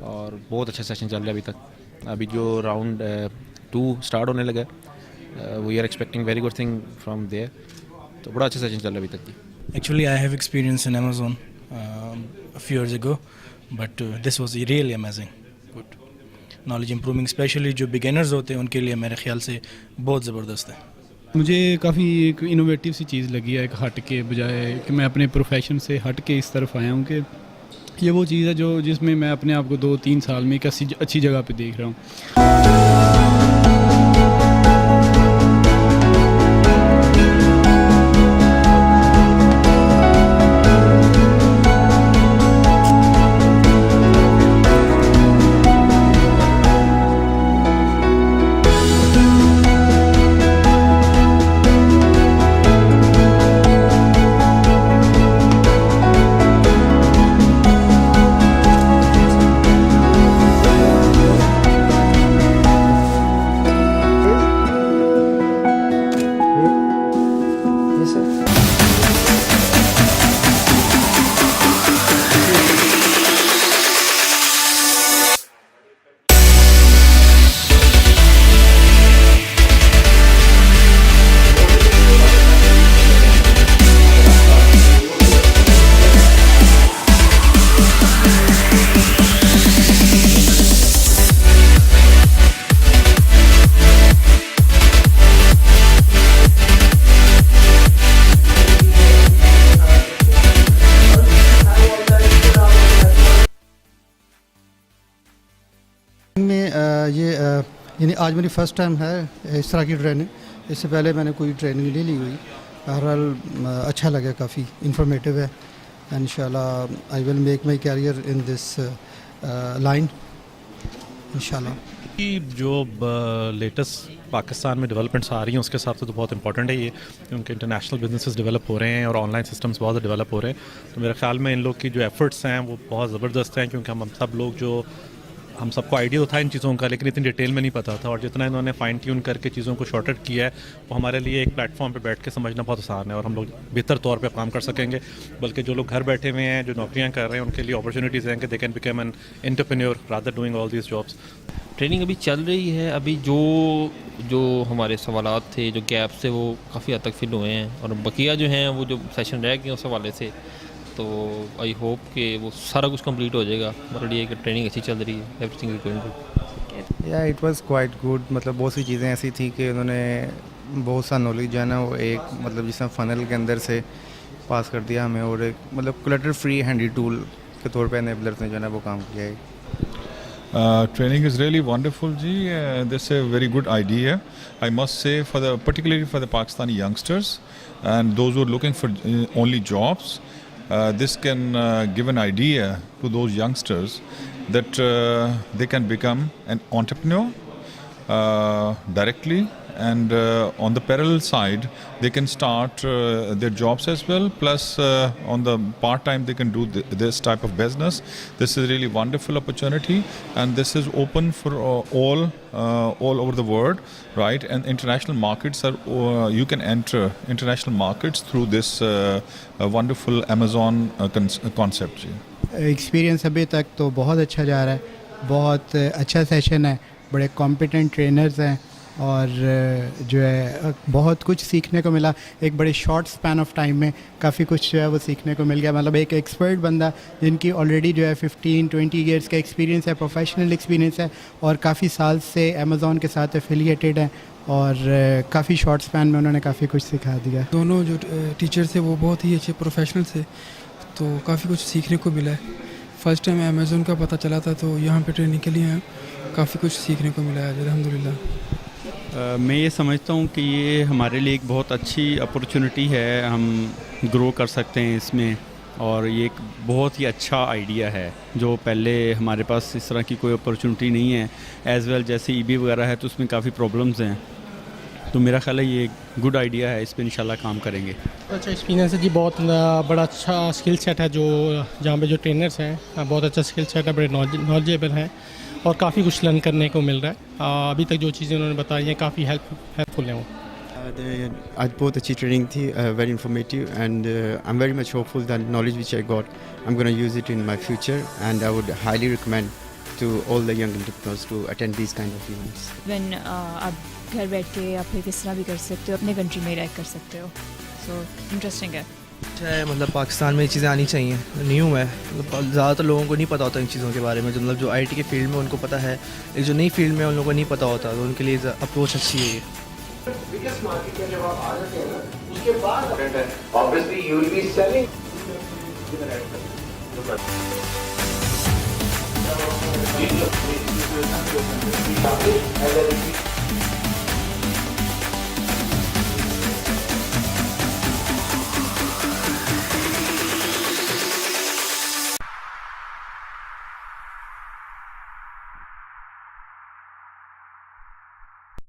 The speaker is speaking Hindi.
और बहुत अच्छा सेशन चल रहा है अभी तक। अभी जो राउंड 2 स्टार्ट होने लगा है, we are expecting very good thing from there. तो बड़ा अच्छा सेशन चल रहा है अभी तक जी। Actually, I have experience in Amazon a few years ago, but this was really amazing. Good knowledge improving, especially जो beginners होते हैं उनके लिए मेरे ख्याल से बहुत ज़बरदस्त है। मुझे काफ़ी एक इनोवेटिव सी चीज़ लगी है, एक हट के बजाय कि मैं अपने प्रोफेशन से हट के इस तरफ आया हूँ कि ये वो चीज़ है जो जिसमें मैं अपने आप को 2-3 साल में एक अच्छी जगह पे देख रहा हूँ। यानी आज मेरी फ़र्स्ट टाइम है इस तरह की ट्रेनिंग। इससे पहले मैंने कोई ट्रेनिंग नहीं ली हुई। बहरहाल अच्छा लगा, काफ़ी इंफॉर्मेटिव है। इंशाल्लाह I will make my career in this line इंशाल्लाह। कि जो लेटेस्ट पाकिस्तान में डेवलपमेंट्स आ रही हैं उसके हिसाब से तो बहुत इंपॉर्टेंट है ये, क्योंकि इंटरनेशनल बिजनेसेस डेवलप हो रहे हैं और ऑनलाइन सिस्टम्स बहुत डेवलप हो रहे हैं। तो मेरे ख्याल में इन लोग की जो एफर्ट्स हैं वो बहुत ज़बरदस्त हैं, क्योंकि हम सब लोग जो हम सबको आइडिया था इन चीज़ों का, लेकिन इतनी डिटेल में नहीं पता था। और जितना इन्होंने फाइन ट्यून करके चीज़ों को शॉर्टेड किया है वो हमारे लिए एक प्लेटफॉर्म पे बैठ के समझना बहुत आसान है और हम लोग बेहतर तौर पे काम कर सकेंगे। बल्कि जो लोग घर बैठे हुए हैं, जो नौकरियां कर रहे हैं, उनके लिए अपॉर्चुनिटीज़ हैं कि they can become an entrepreneur rather doing all these jobs. Training अभी चल रही है। अभी जो हमारे सवालात थे, जो गैप्स थे, वो काफ़ी हद तक फिल हुए हैं और बकिया जो हैं वो जो सेशन रह गए उस हवाले से, तो आई होप कि वो सारा कुछ कंप्लीट हो जाएगा। बट ये कि ट्रेनिंग अच्छी चल रही है, एवरीथिंग इज गोइंग गुड। या इट वाज क्वाइट गुड। मतलब बहुत सी चीज़ें ऐसी थी कि उन्होंने बहुत सा नॉलेज जो है ना वो एक मतलब जिस तरह फ़नल के अंदर से पास कर दिया हमें, और एक मतलब क्लटर फ्री हैंडी टूल के तौर पे एनेबलर्स ने जो है ना वो काम किया है। Training is really wonderful, ji. This is a very good idea. I must say, particularly for the Pakistani youngsters and those who are looking for only jobs, this can give an idea to those youngsters that they can become an entrepreneur directly, and on the parallel side they can start their jobs as well, plus on the part time they can do this type of business. This is a really wonderful opportunity, and this is open for all over the world, right? And international markets are you can enter international markets through this wonderful Amazon concept. Experience अभी तक तो बहुत अच्छा जा रहा है, बहुत अच्छा सेशन है, बड़े कॉम्पिटेंट ट्रेनर्स हैं और जो है बहुत कुछ सीखने को मिला। एक बड़े शॉर्ट स्पैन ऑफ टाइम में काफ़ी कुछ जो है वो सीखने को मिल गया। मतलब एक एक्सपर्ट बंदा जिनकी ऑलरेडी जो है 15-20 ईयर्स का एक्सपीरियंस है, प्रोफेशनल एक्सपीरियंस है और काफ़ी साल से अमेज़ॉन के साथ एफिलिएटेड है और काफ़ी शॉर्ट स्पैन में उन्होंने काफ़ी कुछ सिखा दिया। दोनों जो टीचर थे वो बहुत ही अच्छे प्रोफेशनल थे, तो काफ़ी कुछ सीखने को मिला है। फ़र्स्ट टाइम अमेज़ॉन का पता चला था, तो यहाँ पे ट्रेनिंग के लिए हैं, काफ़ी कुछ सीखने को मिला है अल्हम्दुलिल्लाह। मैं ये समझता हूँ कि ये हमारे लिए एक बहुत अच्छी अपॉर्चुनिटी है, हम ग्रो कर सकते हैं इसमें, और ये एक बहुत ही अच्छा आइडिया है जो पहले हमारे पास इस तरह की कोई अपॉर्चुनिटी नहीं है। एज़ वेल जैसे ईबी वगैरह है तो उसमें काफ़ी प्रॉब्लम्स हैं, तो मेरा ख्याल है ये एक गुड आइडिया है, इस पर इंशाल्लाह काम करेंगे। अच्छा एक्सपीरियंस है जी, बहुत बड़ा अच्छा स्किल सेट है। जो जहाँ पे जो ट्रेनर्स हैं बहुत अच्छा स्किल सेट है, बड़े नॉलेजेबल हैं और काफ़ी कुछ लर्न करने को मिल रहा है। अभी तक जो चीज़ें उन्होंने बताई हैं काफ़ी हेल्पफुल हैं वो। आज बहुत अच्छी ट्रेनिंग थी, very informative and I am very much hopeful that knowledge which I got I am gonna use it in my future and I would highly recommend to all the young entrepreneurs to attend this kind of events. Even आप घर बैठ के या फिर किस तरह भी कर सकते हो, अपने कंट्री में रह कर सकते हो, सो इंटरेस्टिंग है। अच्छा है, मतलब पाकिस्तान में ये चीज़ें आनी चाहिए, न्यू है, मतलब ज़्यादातर लोगों को नहीं पता होता इन चीज़ों के बारे में, जो मतलब जो आईटी के फील्ड में उनको पता है, एक जो नई फील्ड में उन लोगों को नहीं पता होता, तो उनके लिए अप्रोच अच्छी है ये। बिगेस्ट मार्केट में जब आप आ जाते हैं ना, उसके बाद obviously you will be selling